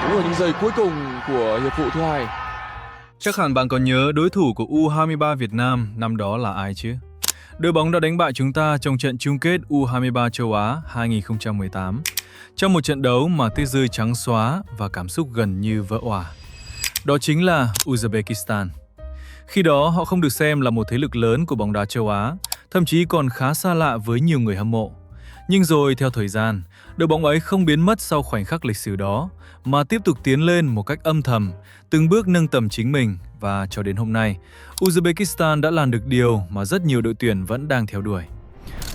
cứu ở những giây cuối cùng của hiệp phụ thứ hai. Chắc hẳn bạn còn nhớ đối thủ của U23 Việt Nam năm đó là ai chứ? Đội bóng đã đánh bại chúng ta trong trận chung kết U23 châu Á 2018. Trong một trận đấu mà tuyết rơi trắng xóa và cảm xúc gần như vỡ òa. Đó chính là Uzbekistan. Khi đó họ không được xem là một thế lực lớn của bóng đá châu Á, thậm chí còn khá xa lạ với nhiều người hâm mộ. Nhưng rồi theo thời gian, đội bóng ấy không biến mất sau khoảnh khắc lịch sử đó, mà tiếp tục tiến lên một cách âm thầm, từng bước nâng tầm chính mình và cho đến hôm nay, Uzbekistan đã làm được điều mà rất nhiều đội tuyển vẫn đang theo đuổi.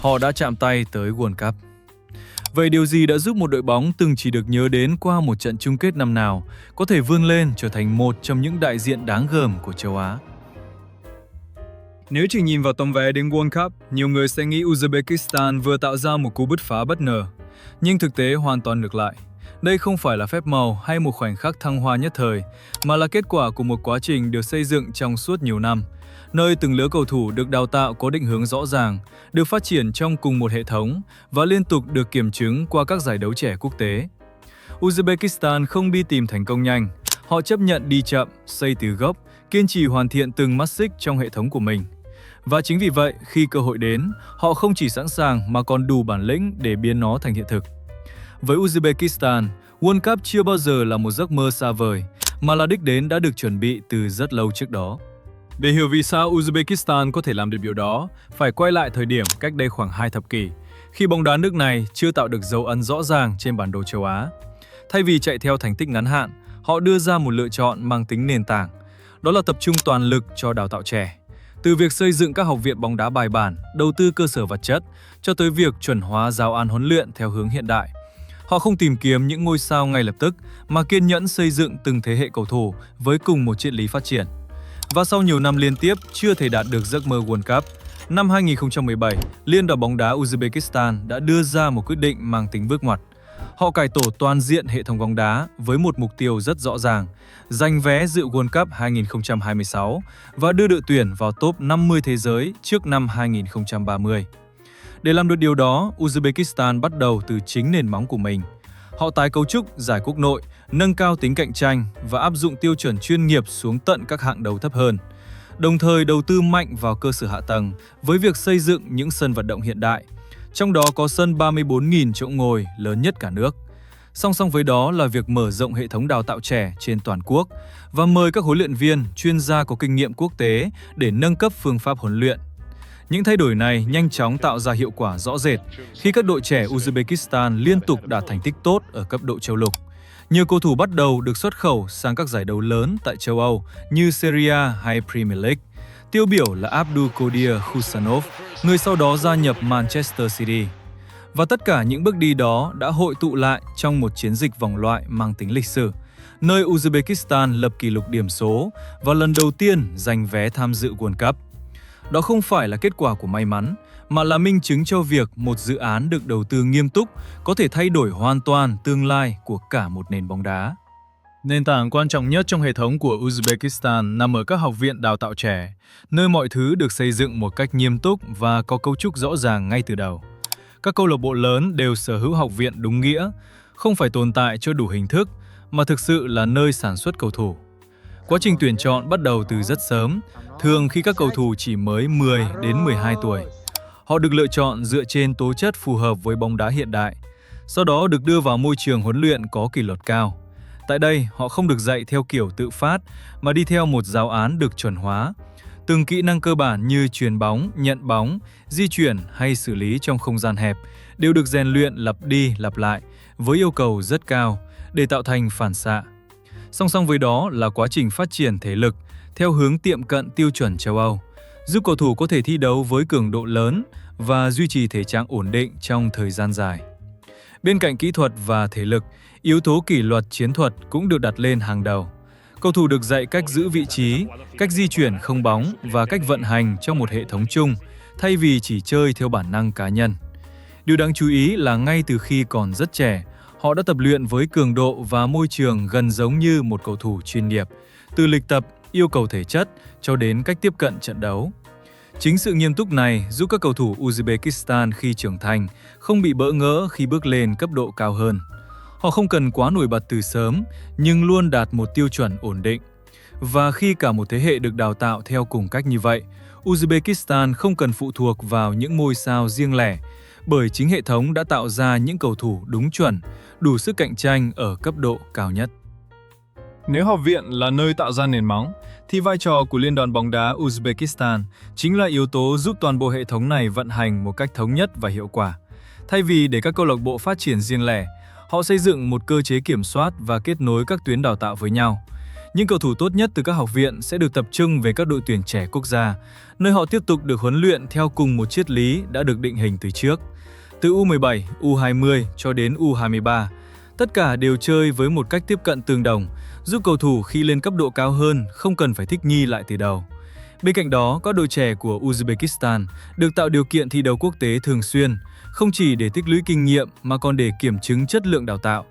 Họ đã chạm tay tới World Cup. Vậy điều gì đã giúp một đội bóng từng chỉ được nhớ đến qua một trận chung kết năm nào có thể vươn lên trở thành một trong những đại diện đáng gờm của châu Á? Nếu chỉ nhìn vào tấm vé đến World Cup, nhiều người sẽ nghĩ Uzbekistan vừa tạo ra một cú bứt phá bất ngờ. Nhưng thực tế hoàn toàn ngược lại. Đây không phải là phép màu hay một khoảnh khắc thăng hoa nhất thời, mà là kết quả của một quá trình được xây dựng trong suốt nhiều năm, nơi từng lứa cầu thủ được đào tạo có định hướng rõ ràng, được phát triển trong cùng một hệ thống và liên tục được kiểm chứng qua các giải đấu trẻ quốc tế. Uzbekistan không đi tìm thành công nhanh, họ chấp nhận đi chậm, xây từ gốc, kiên trì hoàn thiện từng mắt xích trong hệ thống của mình. Và chính vì vậy, khi cơ hội đến, họ không chỉ sẵn sàng mà còn đủ bản lĩnh để biến nó thành hiện thực. Với Uzbekistan, World Cup chưa bao giờ là một giấc mơ xa vời, mà là đích đến đã được chuẩn bị từ rất lâu trước đó. Để hiểu vì sao Uzbekistan có thể làm được điều đó, phải quay lại thời điểm cách đây khoảng 2 thập kỷ, khi bóng đá nước này chưa tạo được dấu ấn rõ ràng trên bản đồ châu Á. Thay vì chạy theo thành tích ngắn hạn, họ đưa ra một lựa chọn mang tính nền tảng, đó là tập trung toàn lực cho đào tạo trẻ. Từ việc xây dựng các học viện bóng đá bài bản, đầu tư cơ sở vật chất, cho tới việc chuẩn hóa giáo án huấn luyện theo hướng hiện đại. Họ không tìm kiếm những ngôi sao ngay lập tức, mà kiên nhẫn xây dựng từng thế hệ cầu thủ với cùng một triết lý phát triển. Và sau nhiều năm liên tiếp chưa thể đạt được giấc mơ World Cup, năm 2017, Liên đoàn bóng đá Uzbekistan đã đưa ra một quyết định mang tính bước ngoặt. Họ cải tổ toàn diện hệ thống bóng đá với một mục tiêu rất rõ ràng, giành vé dự World Cup 2026 và đưa đội tuyển vào top 50 thế giới trước năm 2030. Để làm được điều đó, Uzbekistan bắt đầu từ chính nền móng của mình. Họ tái cấu trúc giải quốc nội, nâng cao tính cạnh tranh và áp dụng tiêu chuẩn chuyên nghiệp xuống tận các hạng đấu thấp hơn. Đồng thời đầu tư mạnh vào cơ sở hạ tầng với việc xây dựng những sân vận động hiện đại, trong đó có sân 34.000 chỗ ngồi lớn nhất cả nước. Song song với đó là việc mở rộng hệ thống đào tạo trẻ trên toàn quốc và mời các huấn luyện viên, chuyên gia có kinh nghiệm quốc tế để nâng cấp phương pháp huấn luyện. Những thay đổi này nhanh chóng tạo ra hiệu quả rõ rệt khi các đội trẻ Uzbekistan liên tục đạt thành tích tốt ở cấp độ châu lục. Nhiều cầu thủ bắt đầu được xuất khẩu sang các giải đấu lớn tại châu Âu như Serie A hay Premier League. Tiêu biểu là Abdulkadir Khusanov, người sau đó gia nhập Manchester City. Và tất cả những bước đi đó đã hội tụ lại trong một chiến dịch vòng loại mang tính lịch sử, nơi Uzbekistan lập kỷ lục điểm số và lần đầu tiên giành vé tham dự World Cup. Đó không phải là kết quả của may mắn, mà là minh chứng cho việc một dự án được đầu tư nghiêm túc có thể thay đổi hoàn toàn tương lai của cả một nền bóng đá. Nền tảng quan trọng nhất trong hệ thống của Uzbekistan nằm ở các học viện đào tạo trẻ, nơi mọi thứ được xây dựng một cách nghiêm túc và có cấu trúc rõ ràng ngay từ đầu. Các câu lạc bộ lớn đều sở hữu học viện đúng nghĩa, không phải tồn tại cho đủ hình thức, mà thực sự là nơi sản xuất cầu thủ. Quá trình tuyển chọn bắt đầu từ rất sớm, thường khi các cầu thủ chỉ mới 10 đến 12 tuổi. Họ được lựa chọn dựa trên tố chất phù hợp với bóng đá hiện đại, sau đó được đưa vào môi trường huấn luyện có kỷ luật cao. Tại đây, họ không được dạy theo kiểu tự phát, mà đi theo một giáo án được chuẩn hóa. Từng kỹ năng cơ bản như chuyền bóng, nhận bóng, di chuyển hay xử lý trong không gian hẹp đều được rèn luyện lặp đi lặp lại với yêu cầu rất cao để tạo thành phản xạ. Song song với đó là quá trình phát triển thể lực theo hướng tiệm cận tiêu chuẩn châu Âu, giúp cầu thủ có thể thi đấu với cường độ lớn và duy trì thể trạng ổn định trong thời gian dài. Bên cạnh kỹ thuật và thể lực, yếu tố kỷ luật chiến thuật cũng được đặt lên hàng đầu. Cầu thủ được dạy cách giữ vị trí, cách di chuyển không bóng và cách vận hành trong một hệ thống chung, thay vì chỉ chơi theo bản năng cá nhân. Điều đáng chú ý là ngay từ khi còn rất trẻ, họ đã tập luyện với cường độ và môi trường gần giống như một cầu thủ chuyên nghiệp, từ lịch tập, yêu cầu thể chất cho đến cách tiếp cận trận đấu. Chính sự nghiêm túc này giúp các cầu thủ Uzbekistan khi trưởng thành không bị bỡ ngỡ khi bước lên cấp độ cao hơn. Họ không cần quá nổi bật từ sớm, nhưng luôn đạt một tiêu chuẩn ổn định. Và khi cả một thế hệ được đào tạo theo cùng cách như vậy, Uzbekistan không cần phụ thuộc vào những ngôi sao riêng lẻ, bởi chính hệ thống đã tạo ra những cầu thủ đúng chuẩn, đủ sức cạnh tranh ở cấp độ cao nhất. Nếu học viện là nơi tạo ra nền móng, thì vai trò của Liên đoàn bóng đá Uzbekistan chính là yếu tố giúp toàn bộ hệ thống này vận hành một cách thống nhất và hiệu quả. Thay vì để các câu lạc bộ phát triển riêng lẻ, họ xây dựng một cơ chế kiểm soát và kết nối các tuyến đào tạo với nhau. Những cầu thủ tốt nhất từ các học viện sẽ được tập trung về các đội tuyển trẻ quốc gia, nơi họ tiếp tục được huấn luyện theo cùng một triết lý đã được định hình từ trước. Từ U17, U20 cho đến U23, tất cả đều chơi với một cách tiếp cận tương đồng, giúp cầu thủ khi lên cấp độ cao hơn không cần phải thích nghi lại từ đầu. Bên cạnh đó, các đội trẻ của Uzbekistan được tạo điều kiện thi đấu quốc tế thường xuyên, không chỉ để tích lũy kinh nghiệm mà còn để kiểm chứng chất lượng đào tạo.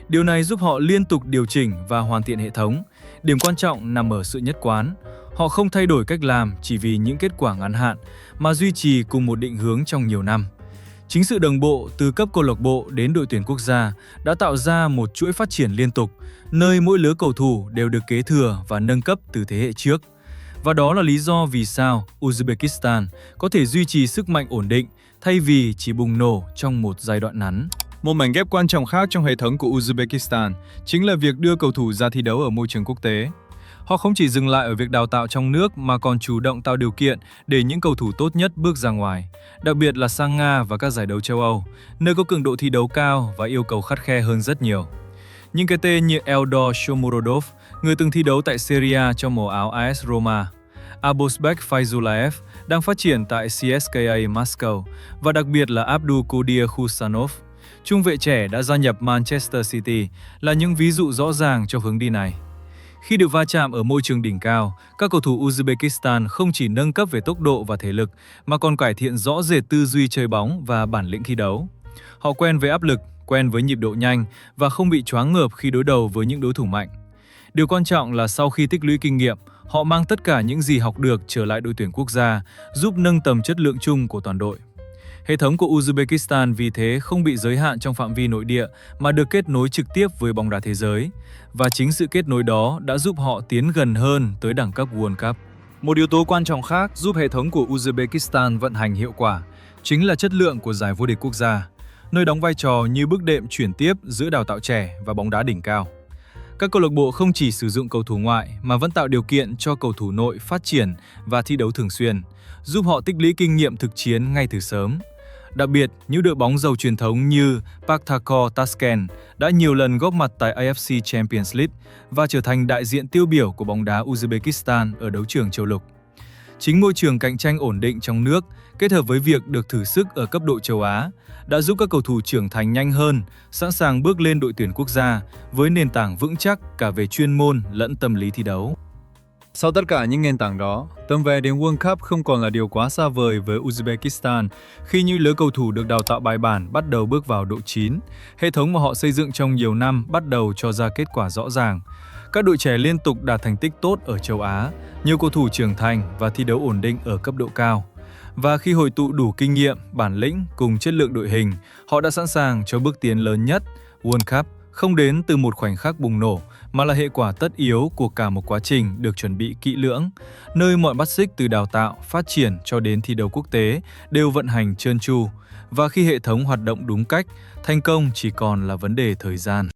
Điều này giúp họ liên tục điều chỉnh và hoàn thiện hệ thống. Điểm quan trọng nằm ở sự nhất quán. Họ không thay đổi cách làm chỉ vì những kết quả ngắn hạn, mà duy trì cùng một định hướng trong nhiều năm. Chính sự đồng bộ từ cấp câu lạc bộ đến đội tuyển quốc gia đã tạo ra một chuỗi phát triển liên tục, nơi mỗi lứa cầu thủ đều được kế thừa và nâng cấp từ thế hệ trước. Và đó là lý do vì sao Uzbekistan có thể duy trì sức mạnh ổn định thay vì chỉ bùng nổ trong một giai đoạn ngắn. Một mảnh ghép quan trọng khác trong hệ thống của Uzbekistan chính là việc đưa cầu thủ ra thi đấu ở môi trường quốc tế. Họ không chỉ dừng lại ở việc đào tạo trong nước mà còn chủ động tạo điều kiện để những cầu thủ tốt nhất bước ra ngoài, đặc biệt là sang Nga và các giải đấu châu Âu, nơi có cường độ thi đấu cao và yêu cầu khắt khe hơn rất nhiều. Những cái tên như Eldor Shomurodov, người từng thi đấu tại Serie A trong màu áo AS Roma, Abosbek Fayzulaev đang phát triển tại CSKA Moscow và đặc biệt là Abdulkadir Khusanov, trung vệ trẻ đã gia nhập Manchester City, là những ví dụ rõ ràng cho hướng đi này. Khi được va chạm ở môi trường đỉnh cao, các cầu thủ Uzbekistan không chỉ nâng cấp về tốc độ và thể lực mà còn cải thiện rõ rệt tư duy chơi bóng và bản lĩnh thi đấu. Họ quen với áp lực, quen với nhịp độ nhanh và không bị choáng ngợp khi đối đầu với những đối thủ mạnh. Điều quan trọng là sau khi tích lũy kinh nghiệm, họ mang tất cả những gì học được trở lại đội tuyển quốc gia, giúp nâng tầm chất lượng chung của toàn đội. Hệ thống của Uzbekistan vì thế không bị giới hạn trong phạm vi nội địa mà được kết nối trực tiếp với bóng đá thế giới. Và chính sự kết nối đó đã giúp họ tiến gần hơn tới đẳng cấp World Cup. Một yếu tố quan trọng khác giúp hệ thống của Uzbekistan vận hành hiệu quả chính là chất lượng của giải vô địch quốc gia, nơi đóng vai trò như bước đệm chuyển tiếp giữa đào tạo trẻ và bóng đá đỉnh cao. Các câu lạc bộ không chỉ sử dụng cầu thủ ngoại mà vẫn tạo điều kiện cho cầu thủ nội phát triển và thi đấu thường xuyên, giúp họ tích lũy kinh nghiệm thực chiến ngay từ sớm. Đặc biệt, những đội bóng giàu truyền thống như Pakhtakor Tashkent đã nhiều lần góp mặt tại AFC Champions League và trở thành đại diện tiêu biểu của bóng đá Uzbekistan ở đấu trường châu lục. Chính môi trường cạnh tranh ổn định trong nước, kết hợp với việc được thử sức ở cấp độ châu Á, đã giúp các cầu thủ trưởng thành nhanh hơn, sẵn sàng bước lên đội tuyển quốc gia với nền tảng vững chắc cả về chuyên môn lẫn tâm lý thi đấu. Sau tất cả những nền tảng đó, tầm vé đến World Cup không còn là điều quá xa vời với Uzbekistan khi những lứa cầu thủ được đào tạo bài bản bắt đầu bước vào độ chín. Hệ thống mà họ xây dựng trong nhiều năm bắt đầu cho ra kết quả rõ ràng. Các đội trẻ liên tục đạt thành tích tốt ở châu Á, nhiều cầu thủ trưởng thành và thi đấu ổn định ở cấp độ cao. Và khi hội tụ đủ kinh nghiệm, bản lĩnh cùng chất lượng đội hình, họ đã sẵn sàng cho bước tiến lớn nhất. World Cup không đến từ một khoảnh khắc bùng nổ, mà là hệ quả tất yếu của cả một quá trình được chuẩn bị kỹ lưỡng, nơi mọi mắt xích từ đào tạo, phát triển cho đến thi đấu quốc tế đều vận hành trơn tru. Và khi hệ thống hoạt động đúng cách, thành công chỉ còn là vấn đề thời gian.